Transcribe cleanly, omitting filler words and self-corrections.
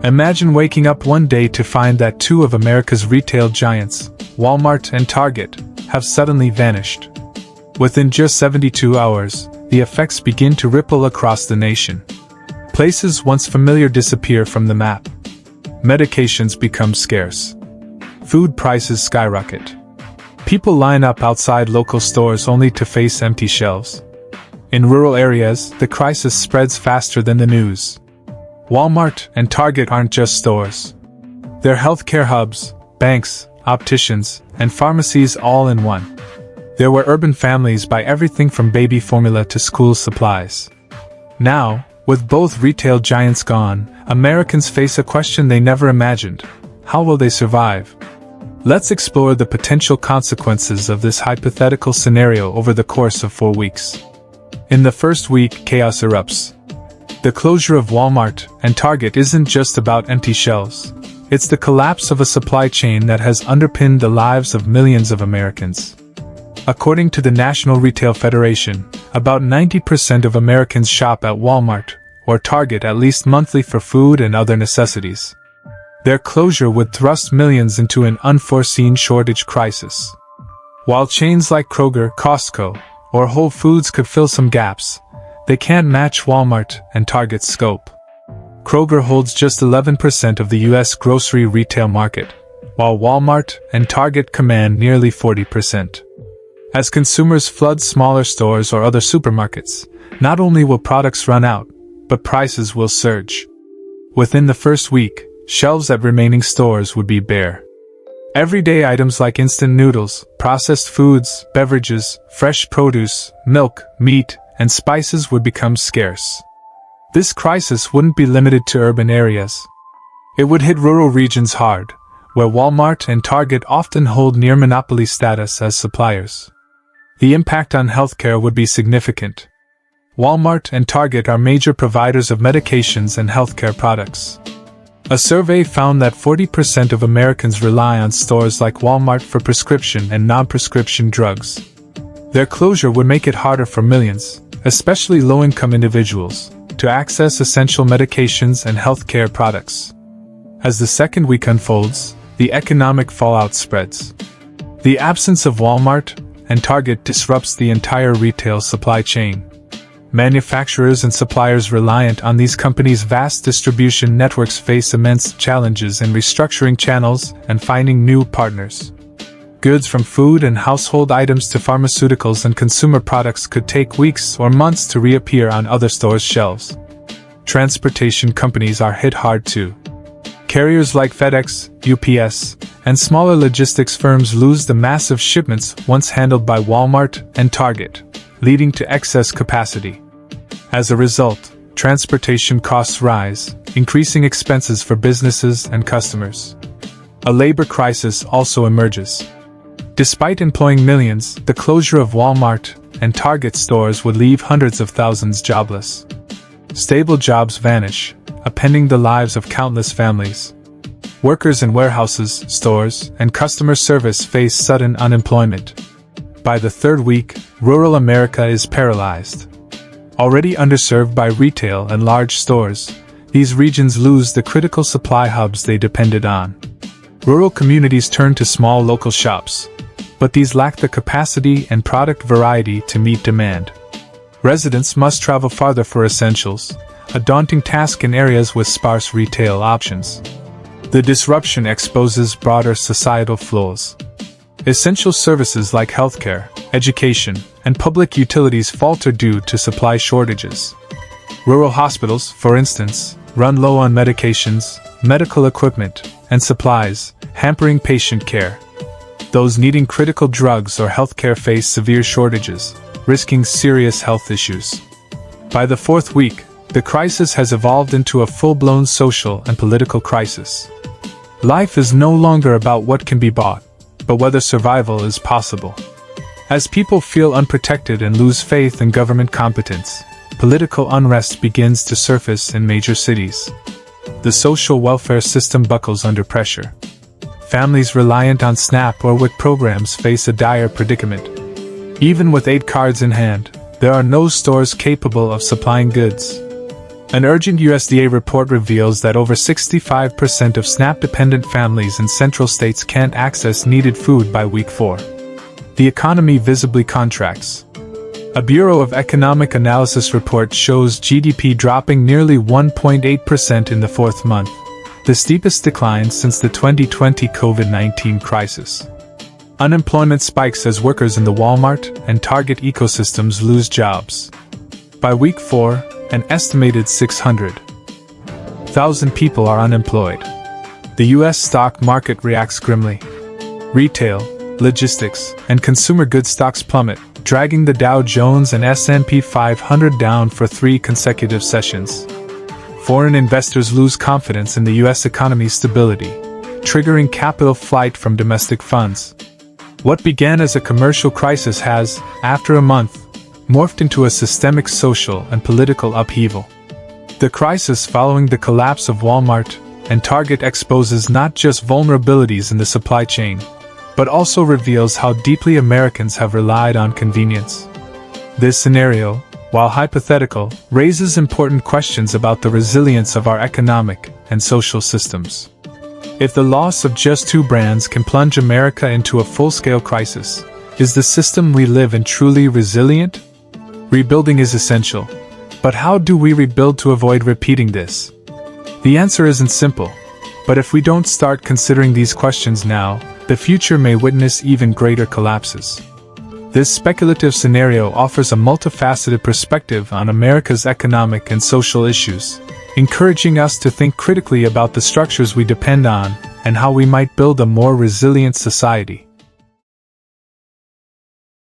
Imagine waking up one day to find that two of America's retail giants, Walmart and Target, have suddenly vanished. Within just 72 hours, the effects begin to ripple across the nation. Places once familiar disappear from the map. Medications become scarce. Food prices skyrocket. People line up outside local stores only to face empty shelves. In rural areas, the crisis spreads faster than the news. Walmart and Target aren't just stores. They're healthcare hubs, banks, opticians, and pharmacies all in one. They're where urban families buy everything from baby formula to school supplies. Now, with both retail giants gone, Americans face a question they never imagined. How will they survive? Let's explore the potential consequences of this hypothetical scenario over the course of 4 weeks. In the first week, chaos erupts. The closure of Walmart and Target isn't just about empty shelves. It's the collapse of a supply chain that has underpinned the lives of millions of Americans. According to the National Retail Federation, about 90% of Americans shop at Walmart or Target at least monthly for food and other necessities. Their closure would thrust millions into an unforeseen shortage crisis. While chains like Kroger, Costco, or Whole Foods could fill some gaps, they can't match Walmart and Target's scope. Kroger holds just 11% of the U.S. grocery retail market, while Walmart and Target command nearly 40%. As consumers flood smaller stores or other supermarkets, not only will products run out, but prices will surge. Within the first week, shelves at remaining stores would be bare. Everyday items like instant noodles, processed foods, beverages, fresh produce, milk, meat, and spices would become scarce. This crisis wouldn't be limited to urban areas. It would hit rural regions hard, where Walmart and Target often hold near monopoly status as suppliers. The impact on healthcare would be significant. Walmart and Target are major providers of medications and healthcare products. A survey found that 40% of Americans rely on stores like Walmart for prescription and non-prescription drugs. Their closure would make it harder for millions, especially low-income individuals, to access essential medications and healthcare products. As the second week unfolds, the economic fallout spreads. The absence of Walmart and Target disrupts the entire retail supply chain. Manufacturers and suppliers reliant on these companies' vast distribution networks face immense challenges in restructuring channels and finding new partners. Goods from food and household items to pharmaceuticals and consumer products could take weeks or months to reappear on other stores' shelves. Transportation companies are hit hard too. Carriers like FedEx, UPS, and smaller logistics firms lose the massive shipments once handled by Walmart and Target, leading to excess capacity. As a result, transportation costs rise, increasing expenses for businesses and customers. A labor crisis also emerges. Despite employing millions, the closure of Walmart and Target stores would leave hundreds of thousands jobless. Stable jobs vanish, upending the lives of countless families. Workers in warehouses, stores, and customer service face sudden unemployment. By the third week, rural America is paralyzed. Already underserved by retail and large stores, these regions lose the critical supply hubs they depended on. Rural communities turn to small local shops, but these lack the capacity and product variety to meet demand. Residents must travel farther for essentials, a daunting task in areas with sparse retail options. The disruption exposes broader societal flaws. Essential services like healthcare, education, and public utilities falter due to supply shortages. Rural hospitals, for instance, run low on medications, medical equipment, and supplies, hampering patient care. Those needing critical drugs or healthcare face severe shortages, risking serious health issues. By the fourth week, the crisis has evolved into a full-blown social and political crisis. Life is no longer about what can be bought, but whether survival is possible. As people feel unprotected and lose faith in government competence, political unrest begins to surface in major cities. The social welfare system buckles under pressure. Families reliant on SNAP or WIC programs face a dire predicament. Even with aid cards in hand, there are no stores capable of supplying goods. An urgent USDA report reveals that over 65% of SNAP-dependent families in central states can't access needed food by week 4. The economy visibly contracts. A Bureau of Economic Analysis report shows GDP dropping nearly 1.8% in the fourth month, the steepest decline since the 2020 COVID-19 crisis. Unemployment spikes as workers in the Walmart and Target ecosystems lose jobs. By week 4, an estimated 600,000 people are unemployed. The U.S. stock market reacts grimly. Retail, logistics, and consumer goods stocks plummet, dragging the Dow Jones and S&P 500 down for 3 consecutive sessions. Foreign investors lose confidence in the U.S. economy's stability, triggering capital flight from domestic funds. What began as a commercial crisis has, after a month, morphed into a systemic social and political upheaval. The crisis following the collapse of Walmart and Target exposes not just vulnerabilities in the supply chain, but also reveals how deeply Americans have relied on convenience. This scenario, while hypothetical, raises important questions about the resilience of our economic and social systems. If the loss of just 2 brands can plunge America into a full-scale crisis, is the system we live in truly resilient? Rebuilding is essential. But how do we rebuild to avoid repeating this? The answer isn't simple. But if we don't start considering these questions now, the future may witness even greater collapses. This speculative scenario offers a multifaceted perspective on America's economic and social issues, encouraging us to think critically about the structures we depend on and how we might build a more resilient society.